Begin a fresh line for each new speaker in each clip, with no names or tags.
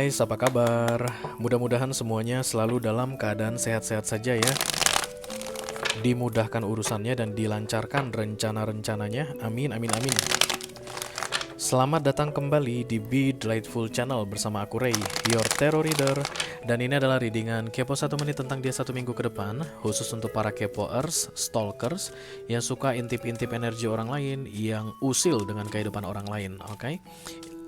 guys, apa kabar? Mudah-mudahan semuanya selalu dalam keadaan sehat-sehat saja ya. Dimudahkan urusannya dan dilancarkan rencana-rencananya. Amin, amin, amin. Selamat datang kembali di Be Delightful Channel bersama aku Ray, your tarot reader. Dan ini adalah readingan kepo 1 menit tentang dia 1 minggu ke depan. Khusus untuk para kepoers, stalkers, yang suka intip-intip energi orang lain, yang usil dengan kehidupan orang lain, oke?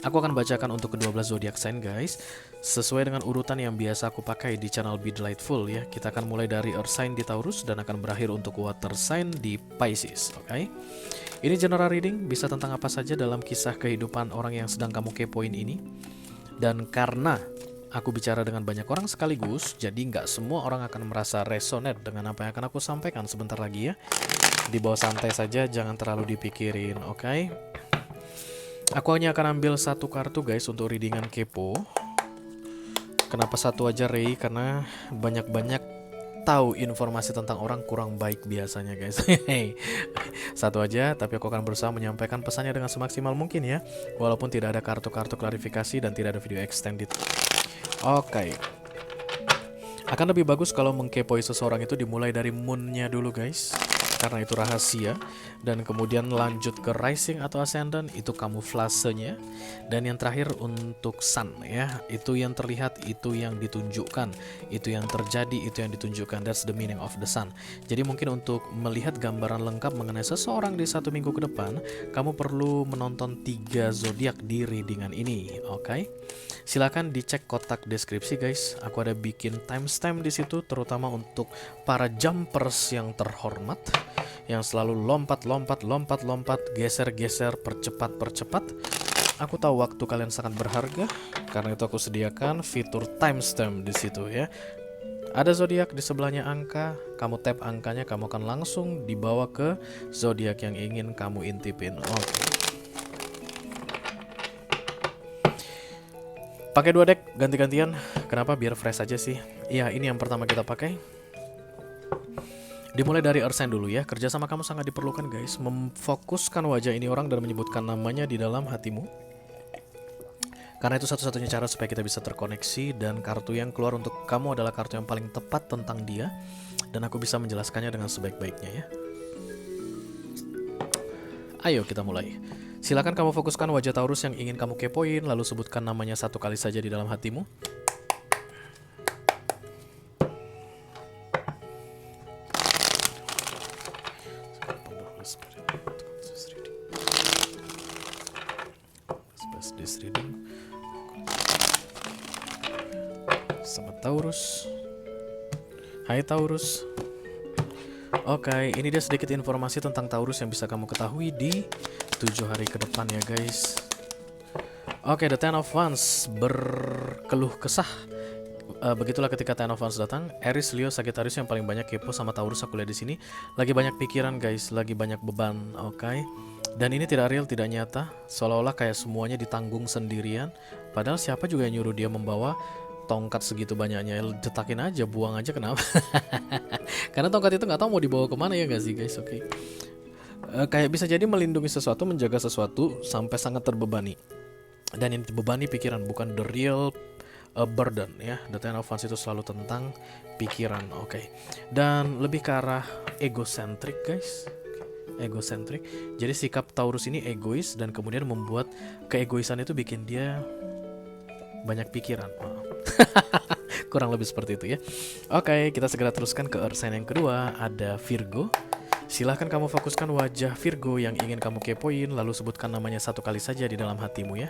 Aku akan bacakan untuk ke-12 zodiak sign guys, sesuai dengan urutan yang biasa aku pakai di channel Be Delightful ya. Kita akan mulai dari Earth sign di Taurus dan akan berakhir untuk Water sign di Pisces, oke? Ini general reading, bisa tentang apa saja dalam kisah kehidupan orang yang sedang kamu kepoin ini. Dan karena aku bicara dengan banyak orang sekaligus, jadi nggak semua orang akan merasa resonate dengan apa yang akan aku sampaikan sebentar lagi ya. Dibawa santai saja, jangan terlalu dipikirin, oke? Aku hanya akan ambil satu kartu guys untuk readingan kepo. Kenapa satu aja Ray? Karena banyak-banyak tahu informasi tentang orang kurang baik biasanya guys. Satu aja, tapi aku akan berusaha menyampaikan pesannya dengan semaksimal mungkin ya. Walaupun tidak ada kartu-kartu klarifikasi dan tidak ada video extended. Oke. Akan lebih bagus kalau mengkepoi seseorang itu dimulai dari moonnya dulu guys, karena itu rahasia. Dan kemudian lanjut ke rising atau ascendant, itu kamuflasenya. Dan yang terakhir untuk sun ya, itu yang terlihat, itu yang ditunjukkan, itu yang terjadi, itu yang ditunjukkan. That's the meaning of the sun. Jadi mungkin untuk melihat gambaran lengkap mengenai seseorang di 1 minggu ke depan, kamu perlu menonton 3 zodiak di readingan ini, oke? Silakan dicek kotak deskripsi guys. Aku ada bikin timestamp di situ, terutama untuk para jumpers yang terhormat, yang selalu lompat, geser-geser, percepat. Aku tahu waktu kalian sangat berharga, karena itu aku sediakan fitur timestamp di situ ya. Ada zodiak di sebelahnya angka, kamu tap angkanya, kamu akan langsung dibawa ke zodiak yang ingin kamu intipin. Oke. Pakai 2 deck ganti-gantian. Kenapa? Biar fresh aja sih. Iya, ini yang pertama kita pakai. Dimulai dari Earth sign dulu ya. Kerjasama kamu sangat diperlukan guys. Memfokuskan wajah ini orang dan menyebutkan namanya di dalam hatimu. Karena itu satu-satunya cara supaya kita bisa terkoneksi. Dan kartu yang keluar untuk kamu adalah kartu yang paling tepat tentang dia. Dan aku bisa menjelaskannya dengan sebaik-baiknya ya. Ayo kita mulai. Silakan kamu fokuskan wajah Taurus yang ingin kamu kepoin, lalu sebutkan namanya 1 kali saja di dalam hatimu. Sama Taurus. Hai Taurus. Oke, ini dia sedikit informasi tentang Taurus yang bisa kamu ketahui di 7 hari ke depan ya guys. Oke, the Ten of Wands berkeluh kesah. Begitulah ketika Ten of Wands datang. Aries, Leo, Sagittarius yang paling banyak kepo sama Taurus aku lihat di sini. Lagi banyak pikiran guys, lagi banyak beban. Oke. Dan ini tidak real, tidak nyata. Seolah-olah kayak semuanya ditanggung sendirian. Padahal siapa juga yang nyuruh dia membawa tongkat segitu banyaknya? Jetakin aja, buang aja, kenapa? Karena tongkat itu nggak tahu mau dibawa kemana ya nggak sih guys? Oke. Kayak bisa jadi melindungi sesuatu, menjaga sesuatu sampai sangat terbebani. Dan yang terbebani pikiran, bukan the real burden ya. The Ten of Wands itu selalu tentang pikiran, oke. Dan lebih ke arah egocentric guys. Egocentric. Jadi sikap Taurus ini egois dan kemudian membuat keegoisan itu bikin dia banyak pikiran. Kurang lebih seperti itu ya. Oke, kita segera teruskan ke Earth sign yang kedua, ada Virgo. Silahkan kamu fokuskan wajah Virgo yang ingin kamu kepoin, lalu sebutkan namanya 1 kali saja di dalam hatimu ya.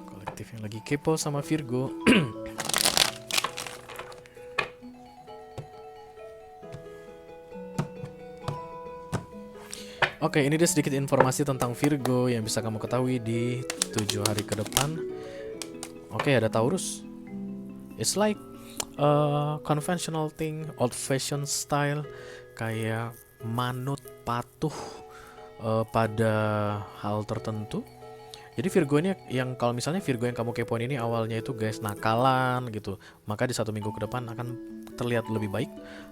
Kolektif yang lagi kepo sama Virgo. Oke, ini dia sedikit informasi tentang Virgo yang bisa kamu ketahui di 7 hari ke depan. Oke, ada Taurus. It's like conventional thing, old fashion style, kayak manut patuh pada hal tertentu. Jadi Virgo ini yang, kalau misalnya Virgo yang kamu kepoin ini awalnya itu guys nakalan gitu, maka di 1 minggu ke depan akan terlihat lebih baik,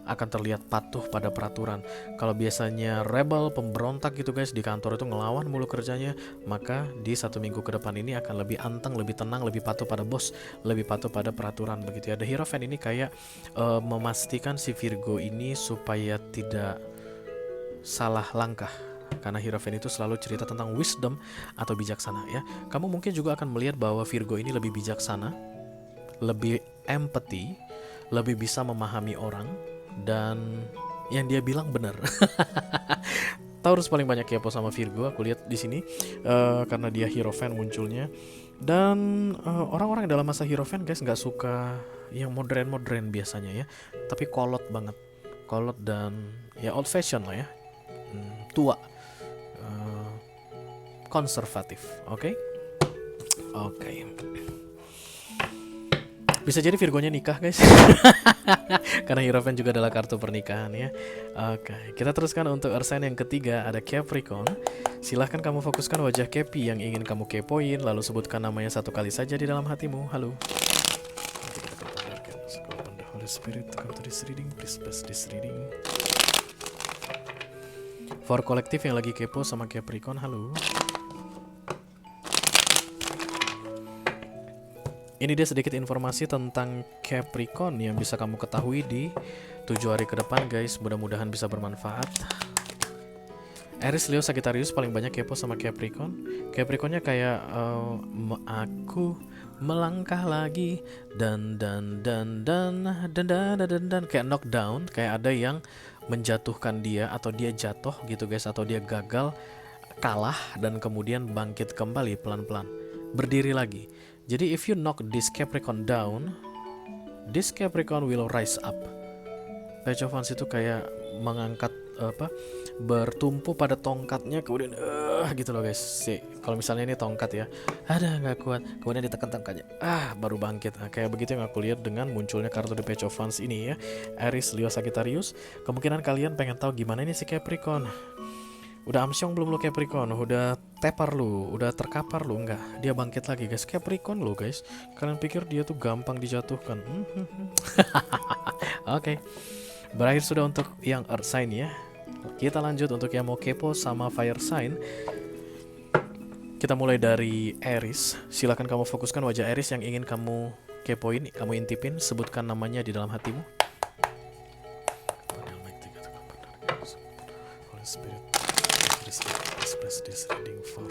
akan terlihat patuh pada peraturan. Kalau biasanya rebel, pemberontak gitu guys, di kantor itu ngelawan mulu kerjanya, maka di 1 minggu ke depan ini akan lebih anteng, lebih tenang, lebih patuh pada bos, lebih patuh pada peraturan begitu ya. The Hierophant ini kayak memastikan si Virgo ini supaya tidak salah langkah. Karena Hierophant itu selalu cerita tentang wisdom atau bijaksana ya. Kamu mungkin juga akan melihat bahwa Virgo ini lebih bijaksana, lebih empathy, lebih bisa memahami orang, dan yang dia bilang benar. Taurus paling banyak kepo sama Virgo, aku lihat di sini karena dia Hierophant munculnya. Dan orang-orang dalam masa Hierophant guys nggak suka yang modern-modern biasanya ya, tapi kolot banget, kolot dan ya old fashion lah ya, tua, konservatif. Oke. Bisa jadi Virgonya nikah guys. Karena Hierophant juga adalah kartu pernikahan ya. Oke, kita teruskan untuk earth sign yang ketiga, ada Capricorn. Silahkan kamu fokuskan wajah Capi yang ingin kamu kepoin, lalu sebutkan namanya 1 kali saja di dalam hatimu. Halo. Holy Spirit, come to this reading, please bless this reading. For kolektif yang lagi kepo sama Capricorn, halo. Ini dia sedikit informasi tentang Capricorn yang bisa kamu ketahui di 7 hari ke depan guys. Mudah-mudahan bisa bermanfaat. Aries, Leo, Sagittarius paling banyak kepo sama Capricorn. Capricornnya kayak aku melangkah lagi dan kayak knockdown, kayak ada yang menjatuhkan dia atau dia jatuh gitu guys, atau dia gagal, kalah dan kemudian bangkit kembali pelan-pelan, berdiri lagi. Jadi if you knock this Capricorn down, this Capricorn will rise up. Page of Wands itu kayak mengangkat bertumpu pada tongkatnya, kemudian gitu loh guys. Kalau misalnya ini tongkat ya, ada nggak kuat, kemudian ditekan tongkatnya, baru bangkit. Kayak begitu yang aku lihat dengan munculnya kartu di Page of Wands ini ya. Aries, Leo, Sagittarius. Kemungkinan kalian pengen tahu gimana ini si Capricorn. Udah amsyong belum lu Capricorn? Udah tepar lu? Udah terkapar lu? Enggak, dia bangkit lagi guys. Capricorn lu guys. Kalian pikir dia tuh gampang dijatuhkan? Oke. Berakhir sudah untuk yang earth sign ya. Kita lanjut untuk yang mau kepo sama fire sign. Kita mulai dari Aries. Silakan kamu fokuskan wajah Aries yang ingin kamu kepoin, kamu intipin. Sebutkan namanya di dalam hatimu. Holy Spirit, bless this reading for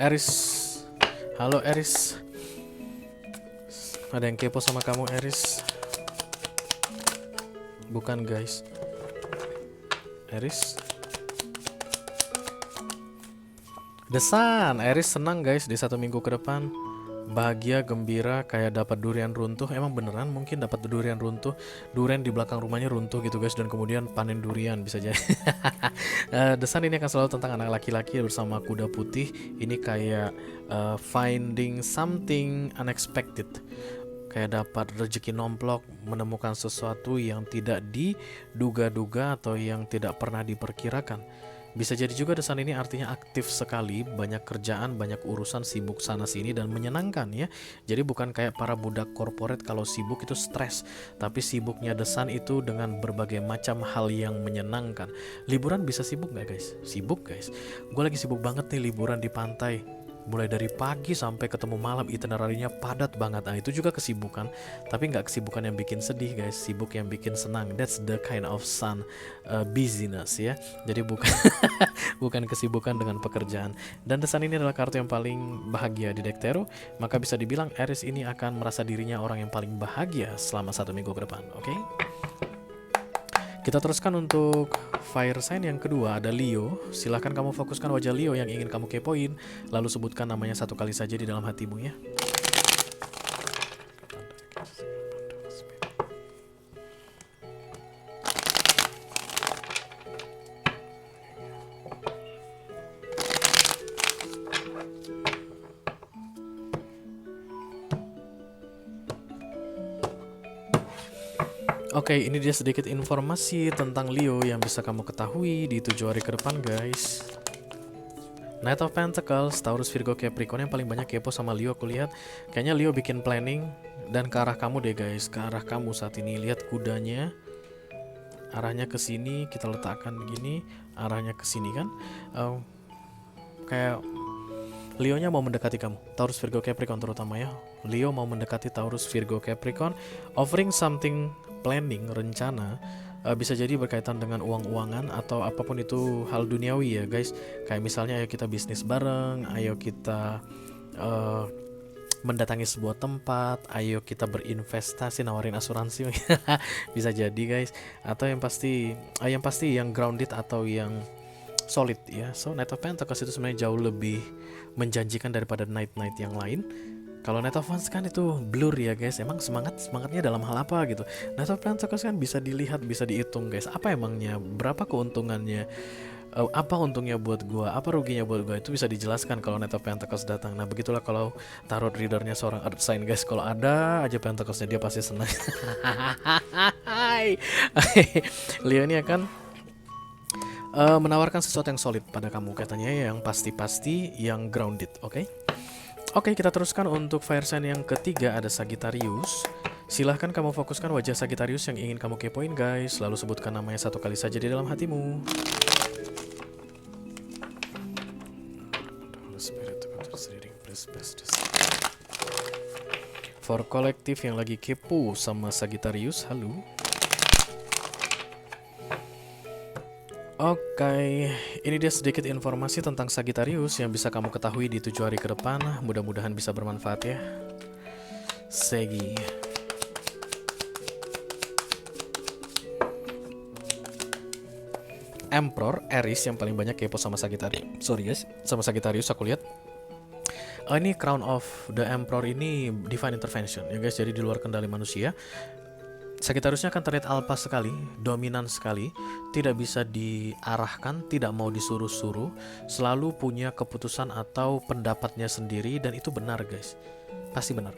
Aries. Halo Aries. Ada yang kepo sama kamu Aries? Bukan guys. Aries. The Sun. Aries senang guys di 1 minggu ke depan. Bahagia, gembira, kayak dapat durian runtuh. Emang beneran mungkin dapat durian runtuh. Durian di belakang rumahnya runtuh gitu guys, dan kemudian panen durian bisa jadi. The Sun ini akan selalu tentang anak laki-laki bersama kuda putih. Ini kayak finding something unexpected, kayak dapat rezeki nomplok, menemukan sesuatu yang tidak diduga-duga atau yang tidak pernah diperkirakan. Bisa jadi juga The Sun ini artinya aktif sekali, banyak kerjaan, banyak urusan, sibuk sana sini dan menyenangkan ya. Jadi bukan kayak para budak korporat kalau sibuk itu stres, tapi sibuknya The Sun itu dengan berbagai macam hal yang menyenangkan. Liburan bisa sibuk gak guys? Sibuk guys. Gue lagi sibuk banget nih liburan di pantai. Mulai dari pagi sampai ketemu malam, itinerarinya padat banget. Nah itu juga kesibukan, tapi nggak kesibukan yang bikin sedih guys, sibuk yang bikin senang. That's the kind of Sun busyness ya. Jadi bukan bukan kesibukan dengan pekerjaan. Dan The Sun ini adalah kartu yang paling bahagia di deck tarot, maka bisa dibilang Aries ini akan merasa dirinya orang yang paling bahagia selama 1 minggu ke depan. Oke? Kita teruskan untuk fire sign yang kedua, ada Leo. Silahkan kamu fokuskan wajah Leo yang ingin kamu kepoin, lalu sebutkan namanya 1 kali saja di dalam hatimu ya. Oke, ini dia sedikit informasi tentang Leo yang bisa kamu ketahui di 7 hari ke depan, guys. Knight of Pentacles, Taurus, Virgo, Capricorn. Yang paling banyak kepo sama Leo aku lihat. Kayaknya Leo bikin planning dan ke arah kamu deh, guys. Ke arah kamu saat ini. Lihat kudanya. Arahnya ke sini, kita letakkan begini. Arahnya ke sini kan. Kayak Leonya mau mendekati kamu. Taurus, Virgo, Capricorn terutama ya. Leo mau mendekati Taurus, Virgo, Capricorn, offering something, planning, rencana. Bisa jadi berkaitan dengan uang-uangan atau apapun itu hal duniawi ya guys. Kayak misalnya ayo kita bisnis bareng, ayo kita mendatangi sebuah tempat, ayo kita berinvestasi, nawarin asuransi. Bisa jadi guys. Atau yang pasti yang grounded atau yang solid ya. So Knight of Pentacles itu sebenarnya jauh lebih menjanjikan daripada Knight yang lain. Kalau Knight of Wands kan itu blur ya guys. Emang semangatnya dalam hal apa gitu. Knight of Pentacles kan bisa dilihat, bisa dihitung guys. Apa emangnya, berapa keuntungannya, apa untungnya buat gua, apa ruginya buat gua, itu bisa dijelaskan kalau Knight of Pentacles datang. Nah begitulah kalau tarot readernya seorang earth sign guys. Kalau ada aja Pentaclesnya dia pasti senang. Leo ini akan menawarkan sesuatu yang solid pada kamu katanya, yang pasti-pasti, yang grounded, oke? Oke, kita teruskan untuk fire sign yang ketiga, ada Sagittarius. Silahkan kamu fokuskan wajah Sagittarius yang ingin kamu kepoin guys. Lalu sebutkan namanya satu kali saja di dalam hatimu. For kolektif yang lagi kepo sama Sagittarius, halo. Oke, ini dia sedikit informasi tentang Sagittarius yang bisa kamu ketahui di 7 hari ke depan. Mudah-mudahan bisa bermanfaat ya. Segi. Emperor, Aries yang paling banyak kepo sama Sagittarius. Sorry guys, sama Sagittarius aku lihat. Ini Crown of the Emperor ini Divine Intervention ya guys, jadi di luar kendali manusia. Sagittariusnya akan terlihat alpha sekali, dominan sekali, tidak bisa diarahkan, tidak mau disuruh-suruh, selalu punya keputusan atau pendapatnya sendiri, dan itu benar guys, pasti benar.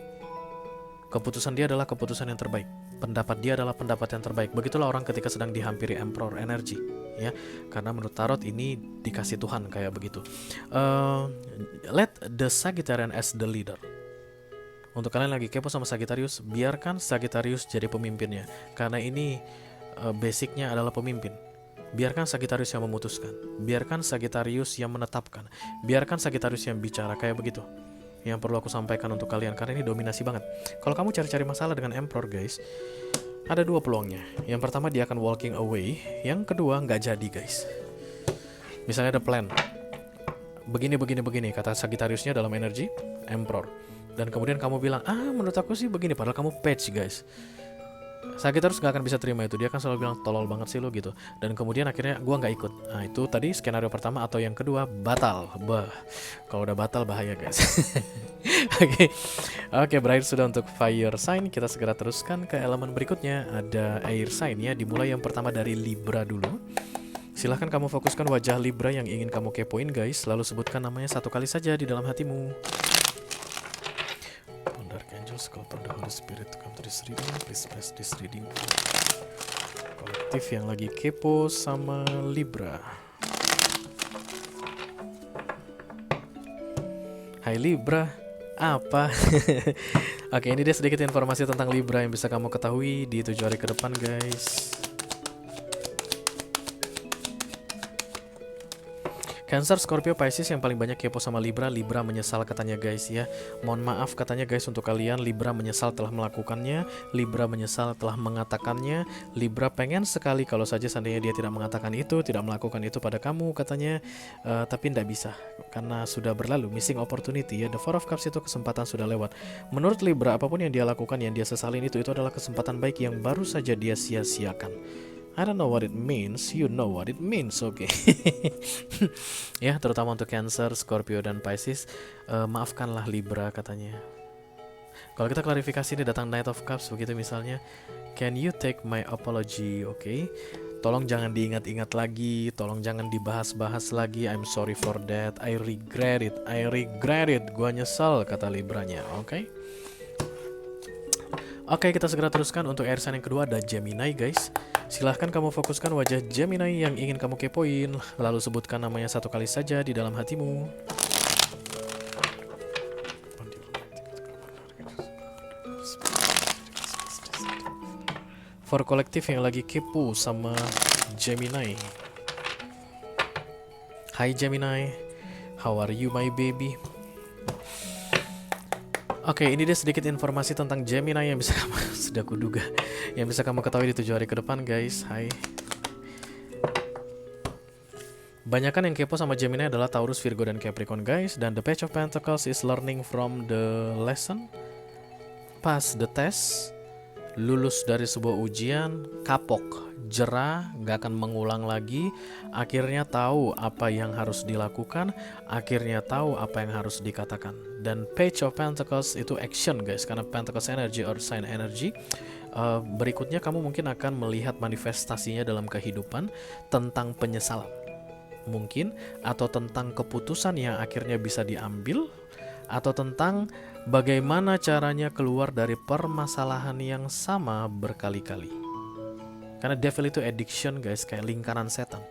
Keputusan dia adalah keputusan yang terbaik, pendapat dia adalah pendapat yang terbaik. Begitulah orang ketika sedang dihampiri Emperor energy, ya, karena menurut tarot ini dikasih Tuhan kayak begitu. Let the Sagittarian as the leader. Untuk kalian lagi kepo sama Sagittarius, biarkan Sagittarius jadi pemimpinnya. Karena ini basicnya adalah pemimpin. Biarkan Sagittarius yang memutuskan. Biarkan Sagittarius yang menetapkan. Biarkan Sagittarius yang bicara, kayak begitu. Yang perlu aku sampaikan untuk kalian, karena ini dominasi banget. Kalau kamu cari-cari masalah dengan Emperor guys, ada dua peluangnya. Yang pertama dia akan walking away. Yang kedua nggak jadi guys. Misalnya ada plan, begini, kata Sagittariusnya dalam energi Emperor. Dan kemudian kamu bilang, menurut aku sih begini, padahal kamu patch guys. Sagittarius gak akan bisa terima itu. Dia akan selalu bilang, tolol banget sih lo gitu. Dan kemudian akhirnya gua gak ikut. Nah itu tadi skenario pertama. Atau yang kedua, batal. Kalau udah batal bahaya guys. Oke, berakhir sudah untuk fire sign. Kita segera teruskan ke elemen berikutnya. Ada air sign ya. Dimulai yang pertama dari Libra dulu. Silahkan kamu fokuskan wajah Libra yang ingin kamu kepoin guys. Lalu sebutkan namanya satu kali saja di dalam hatimu. Call upon the Holy Spirit to come to this reading. Please bless this reading. Kolektif yang lagi kepo sama Libra. Hai Libra, apa? Oke, ini dia sedikit informasi tentang Libra yang bisa kamu ketahui di 7 hari ke depan guys. Cancer, Scorpio, Pisces yang paling banyak kepo sama Libra. Libra menyesal katanya guys ya. Mohon maaf katanya guys untuk kalian. Libra menyesal telah melakukannya. Libra menyesal telah mengatakannya. Libra pengen sekali kalau saja seandainya dia tidak mengatakan itu, tidak melakukan itu pada kamu katanya. Tapi tidak bisa karena sudah berlalu. Missing opportunity ya. The Four of Cups itu kesempatan sudah lewat. Menurut Libra apapun yang dia lakukan, yang dia sesalin itu adalah kesempatan baik yang baru saja dia sia-siakan. I don't know what it means, you know what it means, oke. Ya, terutama untuk Cancer, Scorpio, dan Pisces, maafkanlah Libra katanya. Kalau kita klarifikasi ini datang Knight of Cups begitu misalnya, can you take my apology, oke? Tolong jangan diingat-ingat lagi, tolong jangan dibahas-bahas lagi. I'm sorry for that, I regret it, gua nyesal kata Libranya, oke? Oke, kita segera teruskan untuk air sign yang kedua ada Gemini guys. Silahkan kamu fokuskan wajah Gemini yang ingin kamu kepoin, lalu sebutkan namanya satu kali saja di dalam hatimu. For kolektif yang lagi kepo sama Gemini. Hai Gemini, how are you my baby? Oke, ini dia sedikit informasi tentang Gemini yang bisa kamu sudah kuduga, yang bisa kamu ketahui di 7 hari ke depan guys. Hai. Banyakan yang kepo sama Gemini adalah Taurus, Virgo, dan Capricorn guys. Dan the Page of Pentacles is learning from the lesson, pass the test, lulus dari sebuah ujian, kapok, jerah, gak akan mengulang lagi, akhirnya tahu apa yang harus dilakukan, akhirnya tahu apa yang harus dikatakan. Dan Page of Pentacles itu action guys, karena Pentacles energy or sign energy. Berikutnya kamu mungkin akan melihat manifestasinya dalam kehidupan tentang penyesalan mungkin, atau tentang keputusan yang akhirnya bisa diambil, atau tentang bagaimana caranya keluar dari permasalahan yang sama berkali-kali. Karena devil itu addiction guys, kayak lingkaran setan.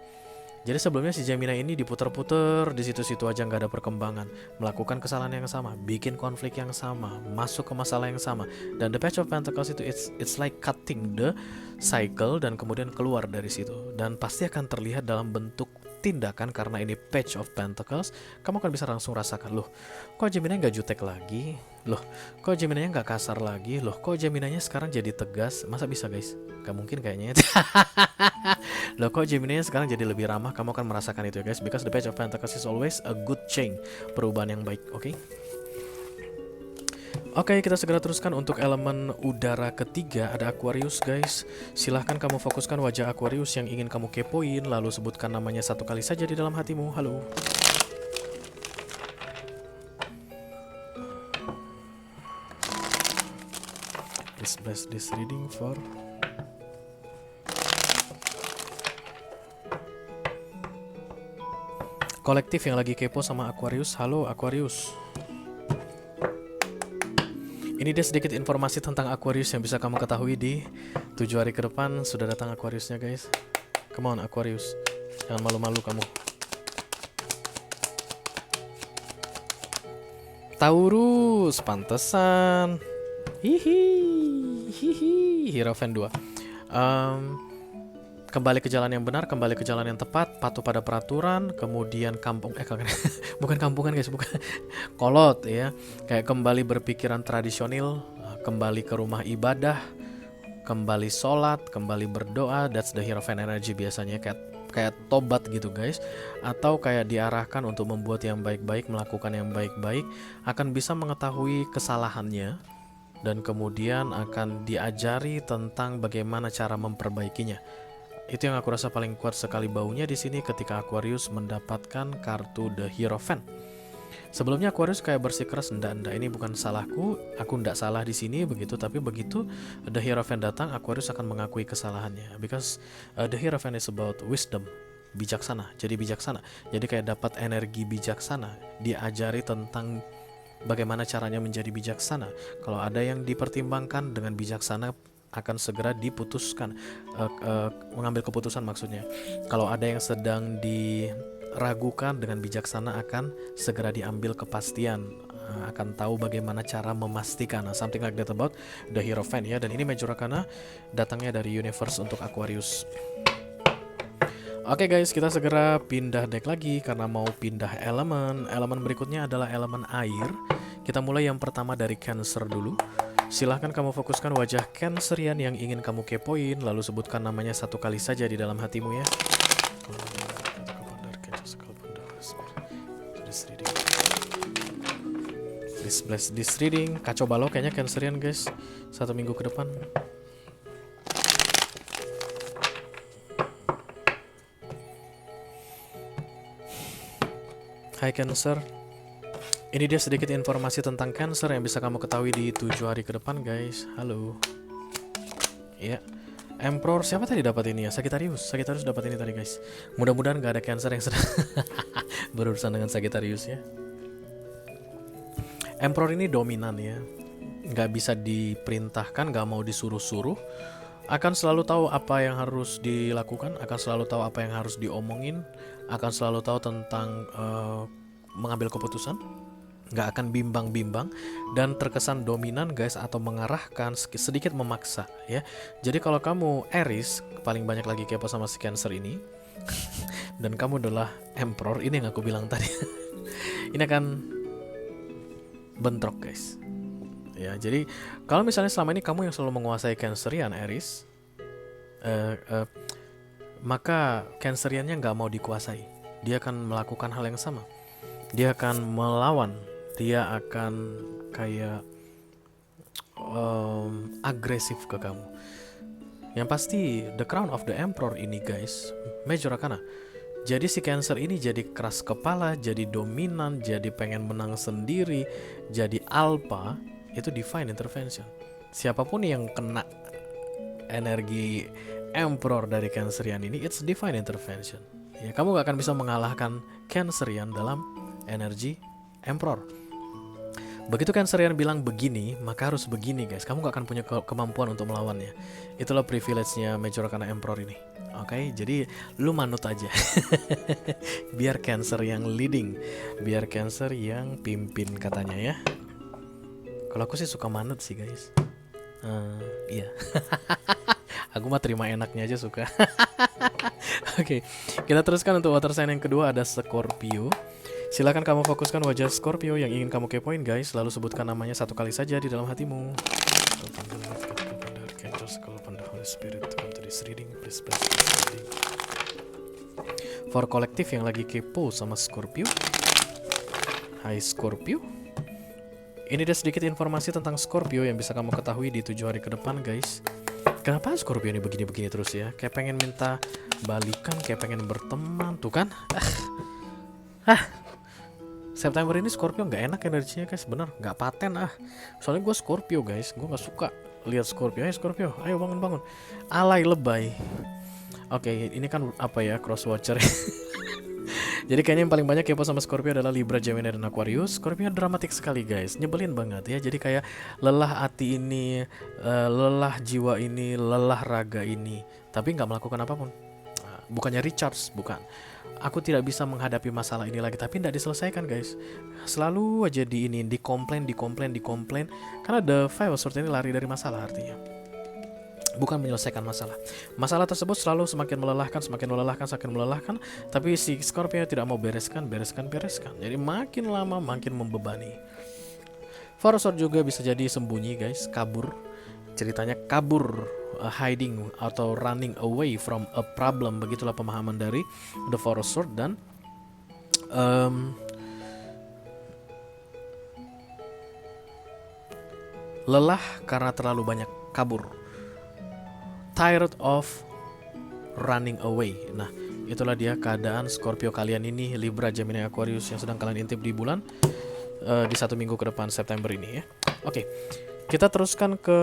Jadi sebelumnya si Gemini ini diputer-puter di situ-situ aja nggak ada perkembangan, melakukan kesalahan yang sama, bikin konflik yang sama, masuk ke masalah yang sama. Dan the Page of Pentacles itu it's like cutting the cycle dan kemudian keluar dari situ. Dan pasti akan terlihat dalam bentuk tindakan, karena ini Page of Pentacles. Kamu akan bisa langsung rasakan, loh kok Gemini nggak jutek lagi, loh kok Gemini nggak kasar lagi, loh kok Gemini sekarang jadi tegas. Masa bisa guys? Gak mungkin kayaknya. Loh kok Gemini sekarang jadi lebih ramah. Kamu akan merasakan itu ya guys, because the Page of Pentacles is always a good change, perubahan yang baik. Oke, kita segera teruskan untuk elemen udara ketiga, ada Aquarius guys. Silahkan kamu fokuskan wajah Aquarius yang ingin kamu kepoin, lalu sebutkan namanya satu kali saja di dalam hatimu. Halo. Please bless this reading for kolektif yang lagi kepo sama Aquarius. Halo Aquarius. Ini dia sedikit informasi tentang Aquarius yang bisa kamu ketahui di 7 hari ke depan. Sudah datang Aquariusnya guys. Come on Aquarius, jangan malu-malu kamu. Taurus, pantesan. Hihi, Hierophant 2. Kembali ke jalan yang benar, kembali ke jalan yang tepat, patuh pada peraturan, kemudian bukan kampungan guys, bukan kolot ya, kayak kembali berpikiran tradisional, kembali ke rumah ibadah, kembali sholat, kembali berdoa. That's the Hierophant energy biasanya, kayak tobat gitu guys, atau kayak diarahkan untuk membuat yang baik-baik, melakukan yang baik-baik, akan bisa mengetahui kesalahannya dan kemudian akan diajari tentang bagaimana cara memperbaikinya. Itu yang aku rasa paling kuat sekali baunya di sini ketika Aquarius mendapatkan kartu The Hierophant. Sebelumnya Aquarius kayak bersikeras, enggak, ini bukan salahku, aku enggak salah di sini begitu. Tapi begitu The Hierophant datang, Aquarius akan mengakui kesalahannya, because The Hierophant is about wisdom, bijaksana. Jadi bijaksana, jadi kayak dapat energi bijaksana, diajari tentang bagaimana caranya menjadi bijaksana. Kalau ada yang dipertimbangkan dengan bijaksana, akan segera diputuskan, mengambil keputusan maksudnya. Kalau ada yang sedang diragukan, dengan bijaksana akan segera diambil kepastian, akan tahu bagaimana cara memastikan. Something like that about the Hierophant ya. Dan ini major arcana datangnya dari universe untuk Aquarius. Oke guys, kita segera pindah deck lagi karena mau pindah elemen. Elemen berikutnya adalah elemen air. Kita mulai yang pertama dari Cancer dulu. Silahkan kamu fokuskan wajah Cancerian yang ingin kamu kepoin, lalu sebutkan namanya satu kali saja di dalam hatimu ya. Please bless this reading. Kacau balau kayaknya Cancerian guys, 1 minggu ke depan. Hai Cancer. Ini dia sedikit informasi tentang Cancer yang bisa kamu ketahui di 7 hari ke depan guys. Halo. Ya, Emperor siapa tadi dapat ini ya? Sagittarius dapat ini tadi guys. Mudah-mudahan gak ada Cancer yang sedang berurusan dengan Sagittarius ya. Emperor ini dominan ya. nggak bisa diperintahkan, nggak mau disuruh-suruh, akan selalu tahu apa yang harus dilakukan, akan selalu tahu apa yang harus diomongin, akan selalu tahu tentang mengambil keputusan, nggak akan bimbang-bimbang dan terkesan dominan guys, atau mengarahkan, sedikit memaksa ya. Jadi kalau kamu Aries, paling banyak lagi kepo sama si Cancer ini dan kamu adalah Emperor, ini yang aku bilang tadi ini akan bentrok guys ya. Jadi kalau misalnya selama ini kamu yang selalu menguasai Cancerian Aries, maka Canceriannya nggak mau dikuasai. Dia akan melakukan hal yang sama, dia akan melawan, dia akan kayak agresif ke kamu. Yang pasti the crown of the Emperor ini guys, Major Arcana. Jadi si Cancer ini jadi keras kepala, jadi dominan, jadi pengen menang sendiri, jadi alpha. Itu divine intervention. Siapapun yang kena energi Emperor dari Cancerian ini, it's divine intervention ya. Kamu gak akan bisa mengalahkan Cancerian dalam energi Emperor. Begitu Cancerian bilang begini, maka harus begini guys. Kamu gak akan punya kemampuan untuk melawannya. Itulah privilege-nya Major Arcana Emperor ini. Oke, jadi lu manut aja. Biar Cancer yang leading, biar Cancer yang pimpin katanya ya. Kalau aku sih suka manut sih guys. Iya. Aku mah terima enaknya aja suka. Oke, kita teruskan untuk water sign yang kedua, ada Scorpio. Silakan kamu fokuskan wajah Scorpio yang ingin kamu kepoin guys, lalu sebutkan namanya satu kali saja di dalam hatimu. For kolektif yang lagi kepo sama Scorpio. Hai Scorpio. Ini ada sedikit informasi tentang Scorpio yang bisa kamu ketahui di 7 hari ke depan guys. Kenapa Scorpio ini begini-begini terus ya? Kayak pengen minta balikan, kayak pengen berteman, tuh kan? September ini Scorpio nggak enak energinya guys, bener, nggak paten Soalnya gue Scorpio guys, gue nggak suka lihat Scorpio. Ayo Scorpio, ayo bangun-bangun. Alay lebay. Oke, ini kan apa ya, cross watcher. Jadi kayaknya yang paling banyak kepo sama Scorpio adalah Libra, Gemini, dan Aquarius. Scorpio dramatik sekali guys, nyebelin banget ya. Jadi kayak lelah hati ini, lelah jiwa ini, lelah raga ini, tapi nggak melakukan apapun. Bukannya recharge, bukan. Aku tidak bisa menghadapi masalah ini lagi, tapi tidak diselesaikan guys. Selalu aja dikomplain. Karena the Five of Swords ini lari dari masalah artinya. Bukan menyelesaikan masalah. Masalah tersebut selalu semakin melelahkan. Tapi si Scorpio tidak mau bereskan. Jadi makin lama makin membebani. Four of Swords juga bisa jadi sembunyi guys, kabur. Ceritanya kabur, hiding atau running away from a problem. Begitulah pemahaman dari the Four of Swords. Dan lelah karena terlalu banyak kabur. Tired of running away. Nah, itulah dia keadaan Scorpio kalian ini, Libra, Gemini, Aquarius yang sedang kalian intip di bulan di 1 minggu ke depan September ini ya. Oke, kita teruskan ke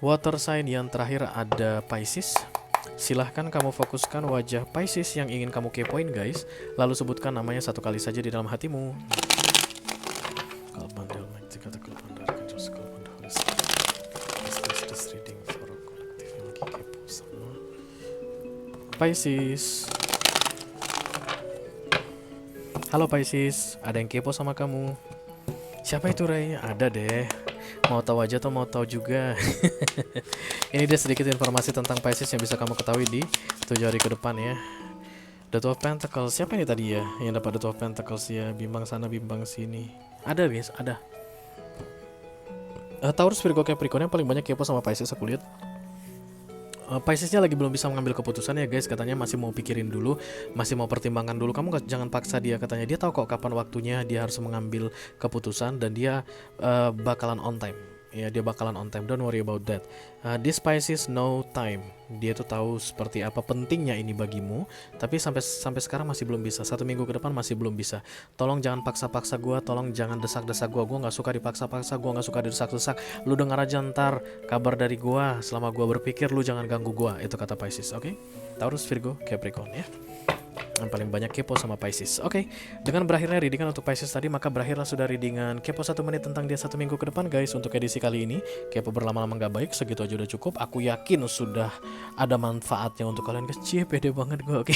water sign yang terakhir, ada Pisces. Silahkan kamu fokuskan wajah Pisces yang ingin kamu kepoin guys, lalu sebutkan namanya satu kali saja di dalam hatimu. Pisces. Halo Pisces, ada yang kepo sama kamu. Siapa itu Ray? Ada deh. Mau tahu aja atau mau tahu juga? Ini dia sedikit informasi tentang Pisces yang bisa kamu ketahui di 7 hari ke depan ya. The Two of Pentacles. Siapa ini tadi ya yang dapat The Two of Pentacles ya? Bimbang sana bimbang sini. Ada guys, ada. Taurus, Virgo, Capricorn yang paling banyak kepo sama Pisces aku lihat. Piscesnya lagi belum bisa mengambil keputusan ya guys, katanya masih mau pikirin dulu, masih mau pertimbangkan dulu. Kamu jangan paksa dia, katanya dia tahu kok kapan waktunya dia harus mengambil keputusan dan dia bakalan on time. Ya, dia bakalan on time, don't worry about that. This Pisces no time. Dia tuh tahu seperti apa pentingnya ini bagimu, tapi sampai sekarang masih belum bisa. 1 minggu ke depan masih belum bisa. Tolong jangan paksa-paksa gue, tolong jangan desak-desak gue. Gue nggak suka dipaksa-paksa, gue nggak suka didesak-desak. Lu dengar aja ntar kabar dari gue. Selama gue berpikir, lu jangan ganggu gue. Itu kata Pisces, oke? Taurus, Virgo, Capricorn ya. Yang paling banyak kepo sama Pisces. Oke, dengan berakhirnya readingan untuk Pisces tadi, maka berakhirlah sudah readingan kepo 1 menit tentang dia 1 minggu ke depan guys. Untuk edisi kali ini, kepo berlama-lama gak baik, segitu aja udah cukup. Aku yakin sudah ada manfaatnya untuk kalian guys. Cie, pede banget gue, oke.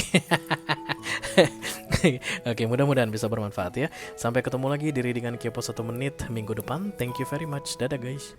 Oke, mudah-mudahan bisa bermanfaat ya. Sampai ketemu lagi di readingan kepo 1 menit minggu depan. Thank you very much, dadah guys.